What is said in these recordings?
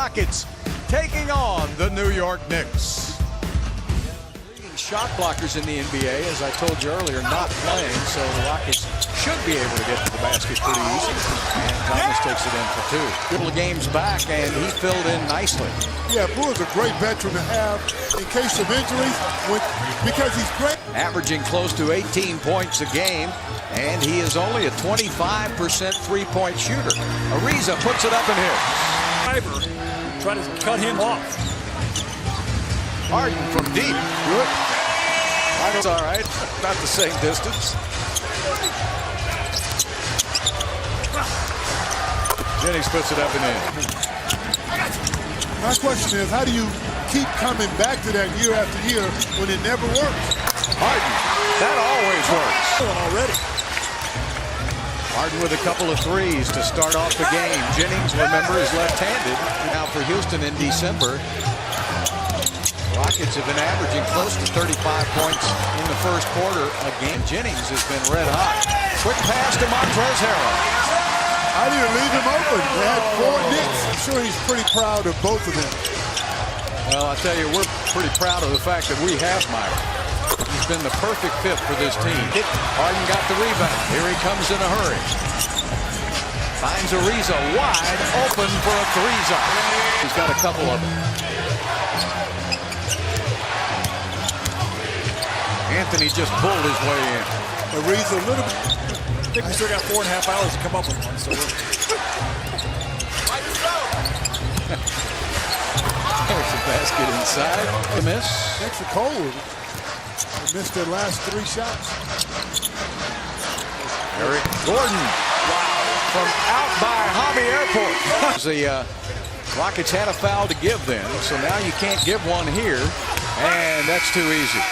Rockets taking on the New York Knicks. Shot blockers in the NBA, as I told you earlier, not playing, so the Rockets should be able to get to the basket pretty easy. And Thomas takes it in for two. Couple of games back, and he filled in nicely. Yeah, Brewer's a great veteran to have in case of injuries because he's great. Averaging close to 18 points a game, and he is only a 25% three-point shooter. Ariza puts it up and hits. Trying to cut him off. Harden from deep. Good. That's all right. About the same distance. Jennings puts it up and in. My question is, how do you keep coming back to that year after year when it never works? Harden. That always works. Already. Harden with a couple of threes to start off the game. Jennings, remember, is left-handed. Now for Houston in December. Rockets have been averaging close to 35 points in the first quarter a game. Jennings has been red hot. Quick pass to Montrezl Harrell. How do you leave him open? They had 4 Knicks. I'm sure he's pretty proud of both of them. Well, I tell you, we're pretty proud of the fact that we have Mike. He's been the perfect fit for this team. Harden got the rebound. Here he comes in a hurry. Finds Ariza wide open for a three-zone. He's got a couple of them. Anthony just pulled his way in. Ariza a little bit. I think we still got 4.5 hours to come up with one. So There's a basket inside. A miss. Thanks for Cole. They missed their last 3 shots. Eric Gordon. Wow. From out by Hobby Airport. The Rockets had a foul to give then, so now you can't give one here, and that's too easy.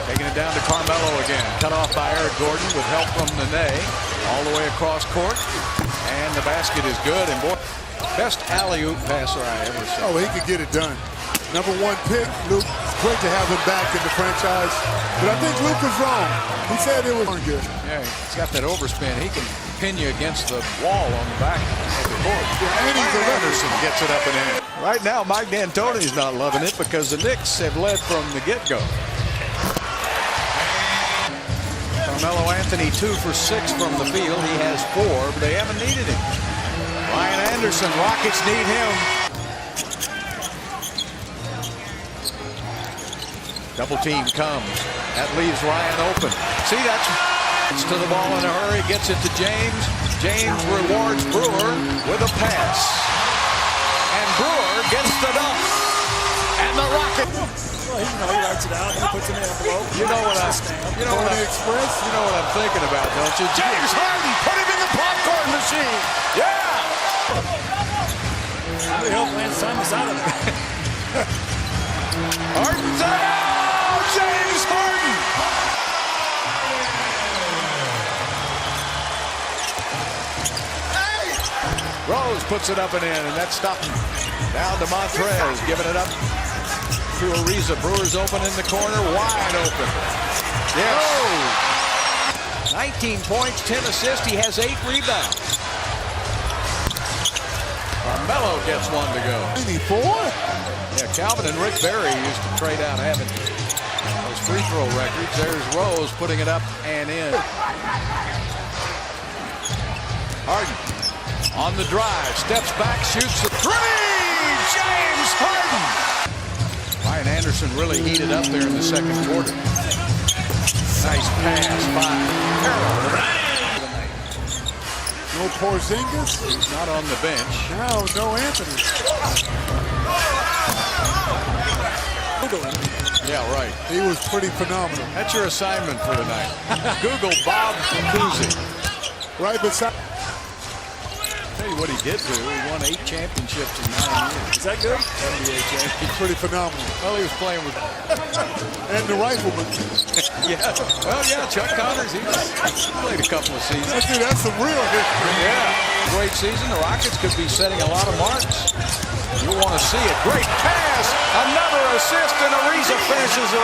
Taking it down to Carmelo again. Cut off by Eric Gordon with help from Nene. All the way across court. And the basket is good. And boy, best alley-oop passer I ever saw. Oh, he could get it done. Number 1 pick, Luke. It's great to have him back in the franchise. But I think Luke was wrong. He said it was good. Yeah, he's got that overspin. He can pin you against the wall on the back of the court. Yeah, and he's Anderson gets it up and in. Right now, Mike D'Antoni's not loving it because the Knicks have led from the get-go. Carmelo Anthony 2 for 6 from the field. He has 4, but they haven't needed him. Ryan Anderson, Rockets need him. Double team comes. That leaves Ryan open. See, that's to the ball in a hurry. Gets it to James. James rewards Brewer with a pass. And Brewer gets the dunk. And the Rockets. well, he writes it out and he puts it in the envelope. You know what I'm thinking about, don't you? James Harden, put him in the popcorn machine. Yeah. Somebody help Lance Thomas out of it. Harden's out. James Harden. Rose puts it up and in, and that's stopping. Down to Montrez, giving it up to Ariza. Brewer's open in the corner, wide open. Yes. Oh. 19 points, 10 assists. He has 8 rebounds. Carmelo gets one to go. 94? Yeah, Calvin and Rick Barry used to trade out having those free throw records. There's Rose putting it up and in. Harden on the drive, steps back, shoots a three! James Harden! Ryan Anderson really heated up there in the second quarter. Nice pass by Harrell. No Porzingis? He's not on the bench. No Anthony. Yeah, right. He was pretty phenomenal. That's your assignment for tonight. Google Bob Cousy. Right beside. Tell you what he did do. He won 8 championships in 9 years. Is that good? NBA champion. He's pretty phenomenal. Well, he was playing with. And the rifleman. Yeah. Well, yeah, Chuck Connors. He played a couple of seasons. That's some real history. Yeah. Great season. The Rockets could be setting a lot of marks. You want to see it. Great pass. Another assist, and Ariza finishes it.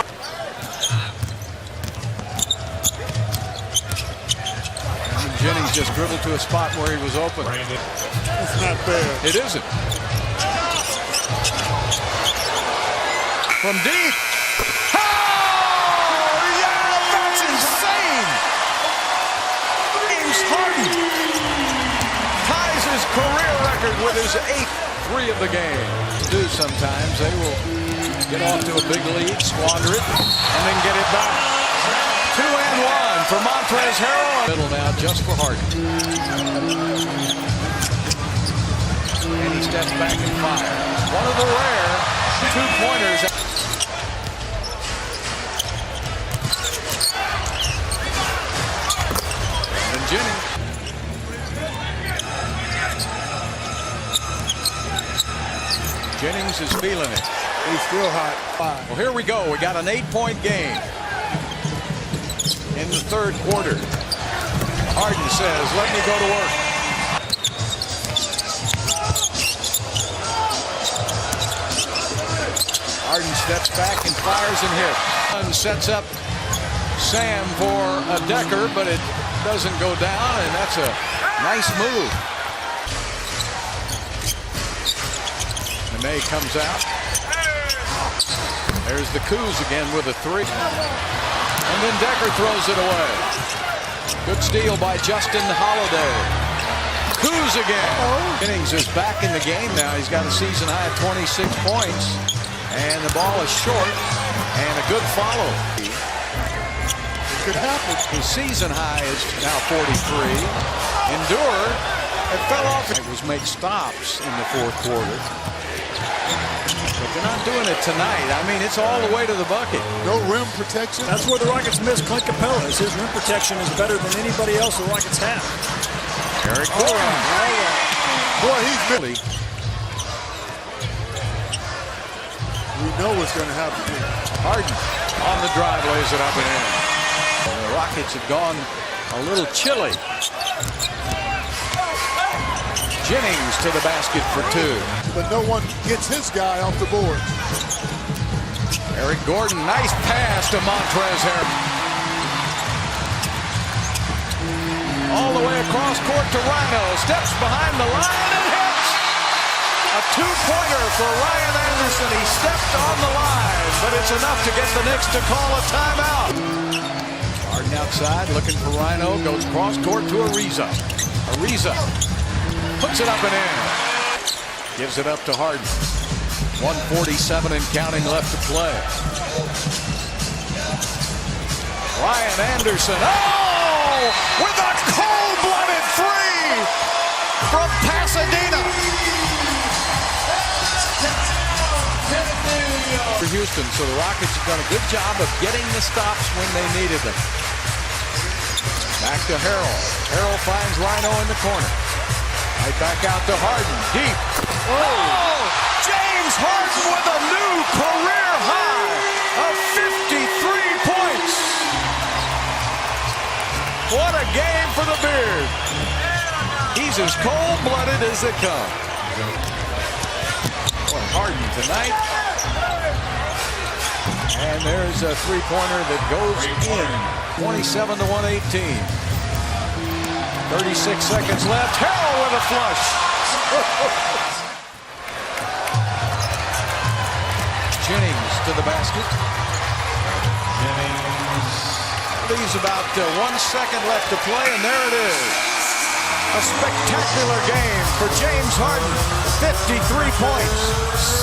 Jennings just dribbled to a spot where he was open. It's not fair. It isn't. From deep. Oh, yeah, that's insane. James Harden ties his career record with his 8th three of the game. Sometimes they will get off to a big lead, squander it, and then get it back. 2 and 1 for Montrezl Harrell. Middle now just for Harden. And he steps back and fires. One of the rare 2-pointers. And Jennings. Jennings is feeling it. He's still hot. Well, here we go. We got an 8-point game in the 3rd quarter. Harden says, let me go to work. Harden steps back and fires and hits. Sets up Sam for a Decker, but it doesn't go down, and that's a nice move. May comes out. There's the Kuz again with a 3. And then Decker throws it away. Good steal by Justin Holiday. Kuz again. Jennings is back in the game now. He's got a season high of 26 points. And the ball is short. And a good follow. It could happen. His season high is now 43. Endure. It fell off. It was make stops in the 4th quarter. But they're not doing it tonight. I mean, it's all the way to the bucket. No rim protection. That's where the Rockets miss Clint Capella. His rim protection is better than anybody else the Rockets have. Eric Gordon. Boy, he's really. We know what's going to happen here. Harden on the drive, lays it up and in. The Rockets have gone a little chilly. Jennings to the basket for 2. But no one gets his guy off the board. Eric Gordon, nice pass to Montrezl Harrell. All the way across court to Rhino. Steps behind the line and hits. A 2-pointer for Ryan Anderson. He stepped on the line, but it's enough to get the Knicks to call a timeout. Harden outside, looking for Rhino. Goes cross court to Ariza. Ariza puts it up and in. Gives it up to Harden. 1:47 and counting left to play. Ryan Anderson. Oh! With a cold-blooded 3 from Pasadena. For Houston, so the Rockets have done a good job of getting the stops when they needed them. Back to Harrell. Harrell finds Rhino in the corner. Right back out to Harden, deep. Oh! James Harden with a new career high of 53 points. What a game for the Beard. He's as cold-blooded as they come. Boy, Harden tonight. And there's a 3-pointer that goes in. 27 to 118. 36 seconds left. Harrell with a flush. Jennings to the basket. Jennings leaves about 1 second left to play, and there it is. A spectacular game for James Harden. 53 points,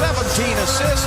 17 assists,